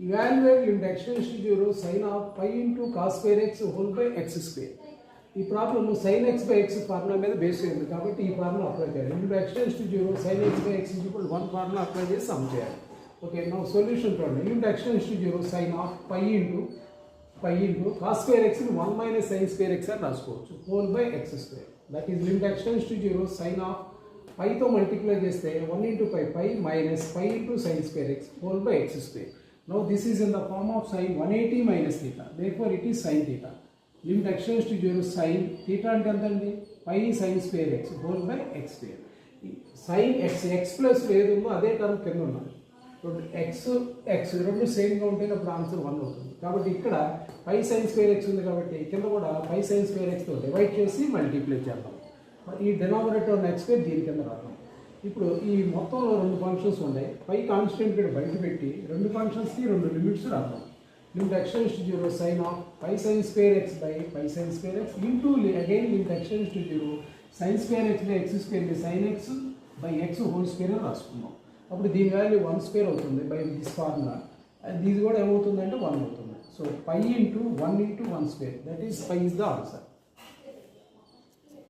evaluate limit x tends to 0 sin of pi into cos square x whole by x square. ఈ problem sin x by x formula మీద base అయింది కాబట్టి ఈ formula apply చేయాలి. Limit x tends to 0 sin x by x equal 1 formula apply చేసి some చేయాలి. Okay, now solution చూడండి. Limit x tends to 0 sin of pi into cos square x ని 1 minus sin square x అని రాసుకోవచ్చు whole by x square. That is limit x tends to 0 sin of పైతో multiply చేస్తే 1 into pi minus pi into sin square x whole by x square. Now this is in the form of sin 180 minus theta. Therefore it is sin theta. Limit x tends to 0 sin theta అంటే ఎంతండి pi sin square x whole by x square. sin x plus ఏదుందో అదే term కింద ఉన్నది. x రెండు సేమ్గా ఉంటే అప్పుడు answer 1 అవుతుంది. కాబట్టి ఇక్కడ pi sin square x ఉంది కాబట్టి కింద కూడా pi sin square x తో డివైడ్ చేసి మల్టిప్లై చేద్దాం. ఈ డినామినేటర్ ఉన్న x స్క్వేర్ దీని కింద రాద్దాం. ఇప్పుడు ఈ మొత్తంలో రెండు ఫంక్షన్స్ ఉన్నాయి. పై కాన్స్టెంట్ కూడా బయట పెట్టి రెండు ఫంక్షన్స్కి రెండు లిమిట్స్ రాద్దాం. Limit x tends to 0 sin of pi sin square x by pi sin square x into again limit x tends to 0 sin square x by x square by sin x by x whole square అని రాసుకుందాం. అప్పుడు దీని value 1 square అవుతుంది by this formula. ఇది కూడా ఏమవుతుందంటే 1 అవుతుంది. So pi into 1 into 1 square, that is pi is the answer.